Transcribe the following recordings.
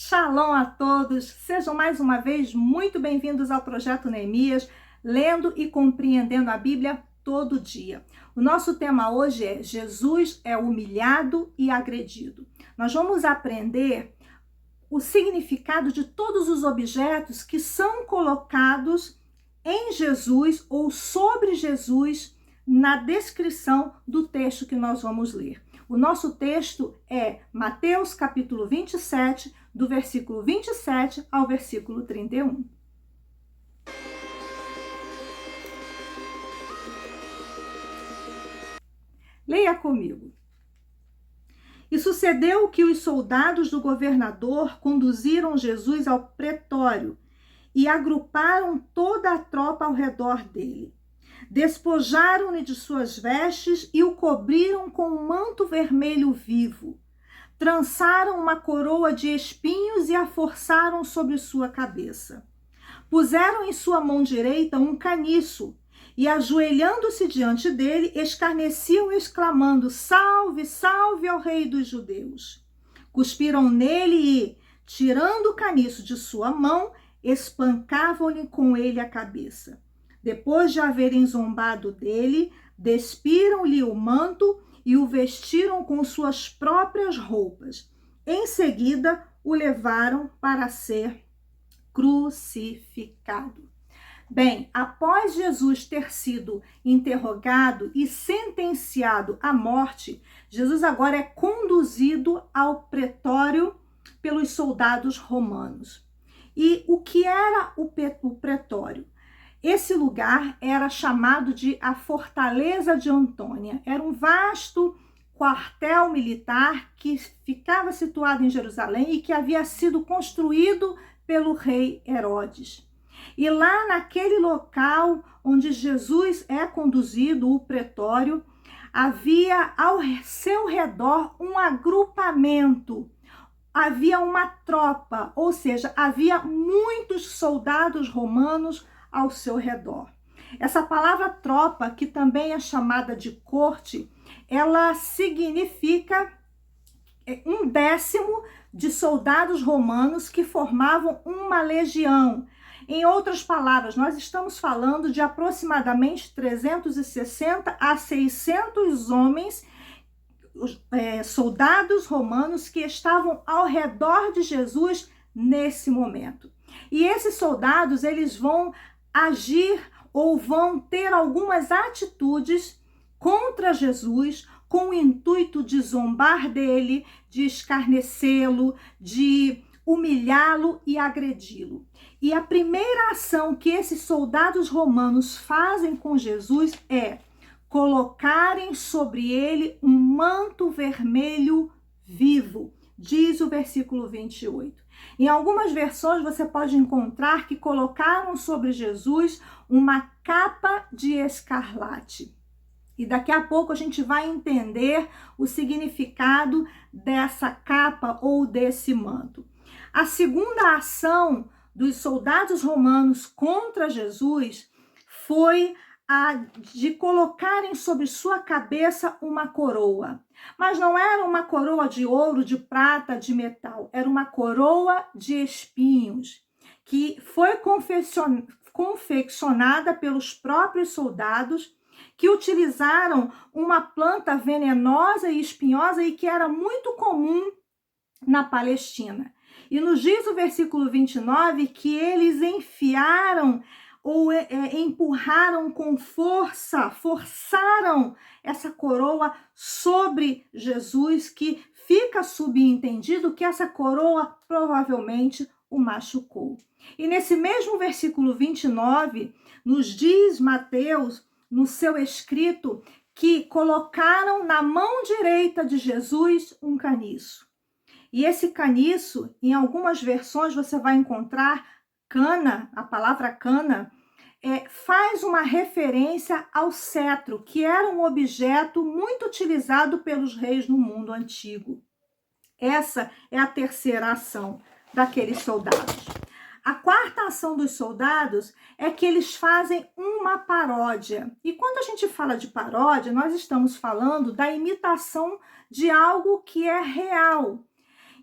Shalom a todos, sejam mais uma vez muito bem-vindos ao Projeto Neemias, lendo e compreendendo a Bíblia todo dia. O nosso tema hoje é Jesus é humilhado e agredido. Nós vamos aprender o significado de todos os objetos que são colocados em Jesus ou sobre Jesus na descrição do texto que nós vamos ler. O nosso texto é Mateus capítulo 27, do versículo 27 ao versículo 31. Leia comigo. E sucedeu que os soldados do governador conduziram Jesus ao pretório e agruparam toda a tropa ao redor dele. Despojaram-no de suas vestes e o cobriram com um manto vermelho vivo. Trançaram uma coroa de espinhos e a forçaram sobre sua cabeça. Puseram em sua mão direita um caniço e, ajoelhando-se diante dele, escarneciam, exclamando: Salve, salve ao Rei dos Judeus! Cuspiram nele e, tirando o caniço de sua mão, espancavam-lhe com ele a cabeça. Depois de haverem zombado dele, despiram-lhe o manto e o vestiram com suas próprias roupas. Em seguida, o levaram para ser crucificado. Bem, após Jesus ter sido interrogado e sentenciado à morte, Jesus agora é conduzido ao pretório pelos soldados romanos. E o que era o pretório? Esse lugar era chamado de a Fortaleza de Antônia. Era um vasto quartel militar que ficava situado em Jerusalém e que havia sido construído pelo rei Herodes. E lá naquele local onde Jesus é conduzido, o pretório, havia ao seu redor um agrupamento, havia uma tropa, ou seja, havia muitos soldados romanos ao seu redor. Essa palavra tropa, que também é chamada de corte, ela significa 1/10 de soldados romanos que formavam uma legião. Em outras palavras, nós estamos falando de aproximadamente 360 a 600 homens, soldados romanos que estavam ao redor de Jesus nesse momento. E esses soldados, eles vão agir ou vão ter algumas atitudes contra Jesus com o intuito de zombar dele, de escarnecê-lo, de humilhá-lo e agredi-lo. E a primeira ação que esses soldados romanos fazem com Jesus é colocarem sobre ele um manto vermelho vivo, diz o versículo 28. Em algumas versões você pode encontrar que colocaram sobre Jesus uma capa de escarlate. E daqui a pouco a gente vai entender o significado dessa capa ou desse manto. A segunda ação dos soldados romanos contra Jesus foi a de colocarem sobre sua cabeça uma coroa. Mas não era uma coroa de ouro, de prata, de metal. Era uma coroa de espinhos, que foi confeccionada pelos próprios soldados, que utilizaram uma planta venenosa e espinhosa e que era muito comum na Palestina. E nos diz o versículo 29 que eles enfiaram ou empurraram com força, forçaram essa coroa sobre Jesus, que fica subentendido que essa coroa provavelmente o machucou. E nesse mesmo versículo 29, nos diz Mateus, no seu escrito, que colocaram na mão direita de Jesus um caniço. E esse caniço, em algumas versões você vai encontrar cana, a palavra cana, faz uma referência ao cetro, que era um objeto muito utilizado pelos reis no mundo antigo. Essa é a terceira ação daqueles soldados. A quarta ação dos soldados é que eles fazem uma paródia. E quando a gente fala de paródia, nós estamos falando da imitação de algo que é real.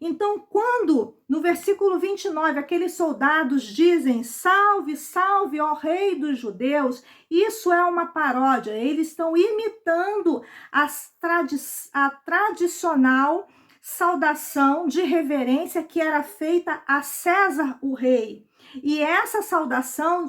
Então, quando no versículo 29 aqueles soldados dizem: salve, salve, ó rei dos judeus, isso é uma paródia. Eles estão imitando a tradicional saudação de reverência que era feita a César, o rei. E essa saudação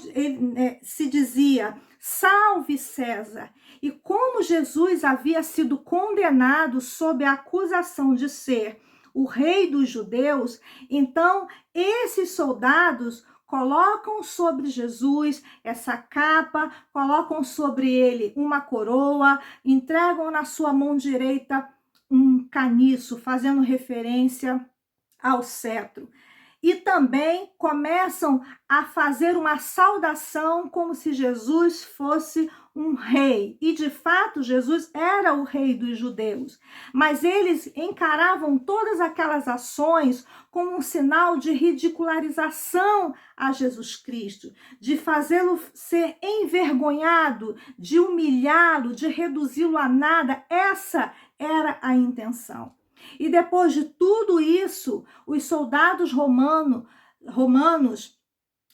se dizia: salve César. E como Jesus havia sido condenado sob a acusação de ser o rei dos judeus, então esses soldados colocam sobre Jesus essa capa, colocam sobre ele uma coroa, entregam na sua mão direita um caniço, fazendo referência ao cetro. E também começam a fazer uma saudação como se Jesus fosse um rei. E de fato, Jesus era o rei dos judeus. Mas eles encaravam todas aquelas ações como um sinal de ridicularização a Jesus Cristo, de fazê-lo ser envergonhado, de humilhá-lo, de reduzi-lo a nada. Essa era a intenção. E depois de tudo isso, os soldados romanos,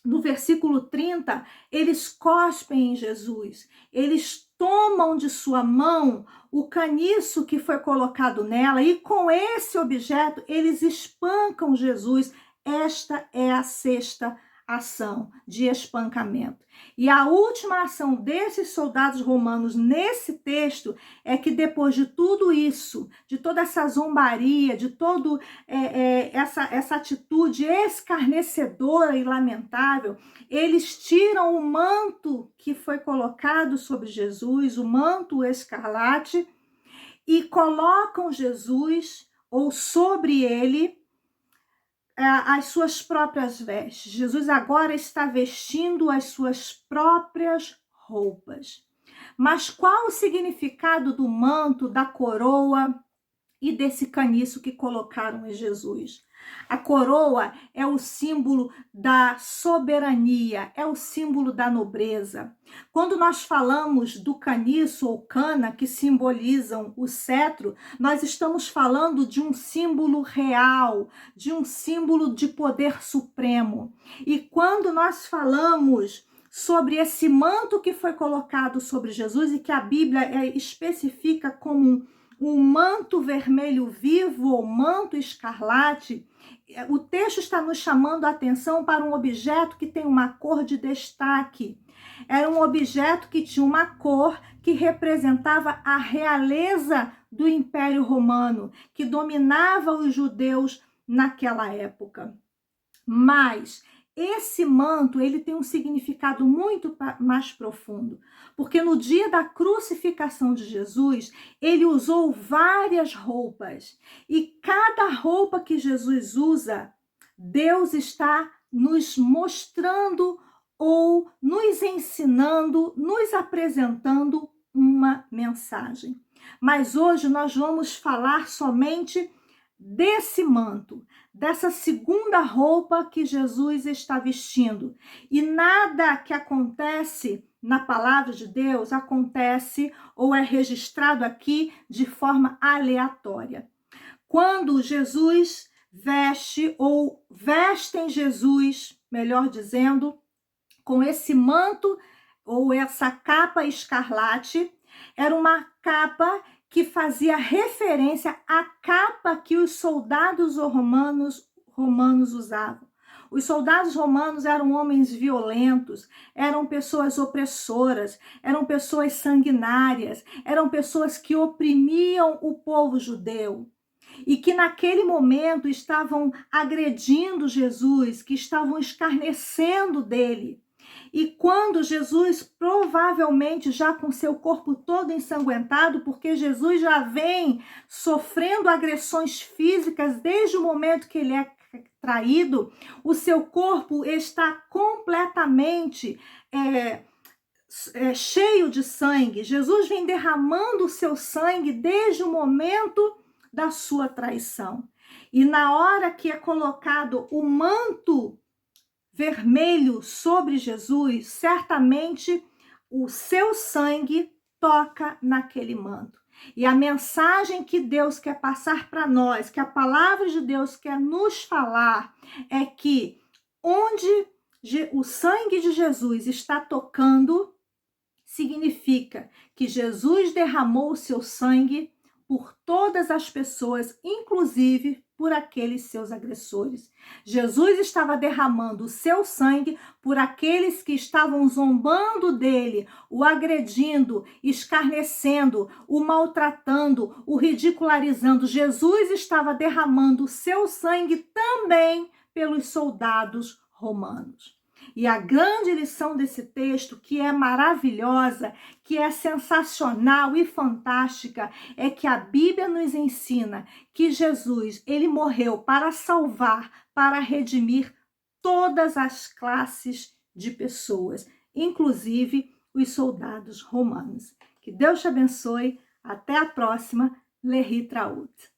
no versículo 30, eles cospem em Jesus, eles tomam de sua mão o caniço que foi colocado nela e com esse objeto eles espancam Jesus. Esta é a sexta ação de espancamento. E a última ação desses soldados romanos nesse texto é que depois de tudo isso, de toda essa zombaria, de toda essa atitude escarnecedora e lamentável, eles tiram o manto que foi colocado sobre Jesus, o manto escarlate, e colocam Jesus, ou sobre ele, as suas próprias vestes. Jesus agora está vestindo as suas próprias roupas. Mas qual o significado do manto, da coroa e desse caniço que colocaram em Jesus? A coroa é o símbolo da soberania, é o símbolo da nobreza. Quando nós falamos do caniço ou cana, que simbolizam o cetro, nós estamos falando de um símbolo real, de um símbolo de poder supremo. E quando nós falamos sobre esse manto que foi colocado sobre Jesus e que a Bíblia especifica como um manto vermelho vivo ou manto escarlate, o texto está nos chamando a atenção para um objeto que tem uma cor de destaque. Era um objeto que tinha uma cor que representava a realeza do Império Romano, que dominava os judeus naquela época. Mas esse manto, ele tem um significado muito mais profundo, porque no dia da crucificação de Jesus, ele usou várias roupas, e cada roupa que Jesus usa, Deus está nos mostrando ou nos ensinando, nos apresentando uma mensagem. Mas hoje nós vamos falar somente desse manto, dessa segunda roupa que Jesus está vestindo. E nada que acontece na palavra de Deus acontece ou é registrado aqui de forma aleatória. Quando Jesus veste ou vestem Jesus, melhor dizendo, com esse manto ou essa capa escarlate, era uma capa que fazia referência à capa que os soldados romanos usavam. Os soldados romanos eram homens violentos, eram pessoas opressoras, eram pessoas sanguinárias, eram pessoas que oprimiam o povo judeu. E que naquele momento estavam agredindo Jesus, que estavam escarnecendo dele. E quando Jesus, provavelmente já com seu corpo todo ensanguentado, porque Jesus já vem sofrendo agressões físicas desde o momento que ele é traído, o seu corpo está completamente cheio de sangue. Jesus vem derramando o seu sangue desde o momento da sua traição. E na hora que é colocado o manto vermelho sobre Jesus, certamente o seu sangue toca naquele manto. E a mensagem que Deus quer passar para nós, que a palavra de Deus quer nos falar, é que onde o sangue de Jesus está tocando, significa que Jesus derramou o seu sangue por todas as pessoas, inclusive por aqueles seus agressores. Jesus estava derramando o seu sangue por aqueles que estavam zombando dele, o agredindo, escarnecendo, o maltratando, o ridicularizando. Jesus estava derramando o seu sangue também pelos soldados romanos. E a grande lição desse texto, que é maravilhosa, que é sensacional e fantástica, é que a Bíblia nos ensina que Jesus, ele morreu para salvar, para redimir todas as classes de pessoas, inclusive os soldados romanos. Que Deus te abençoe. Até a próxima. Lehi Traut.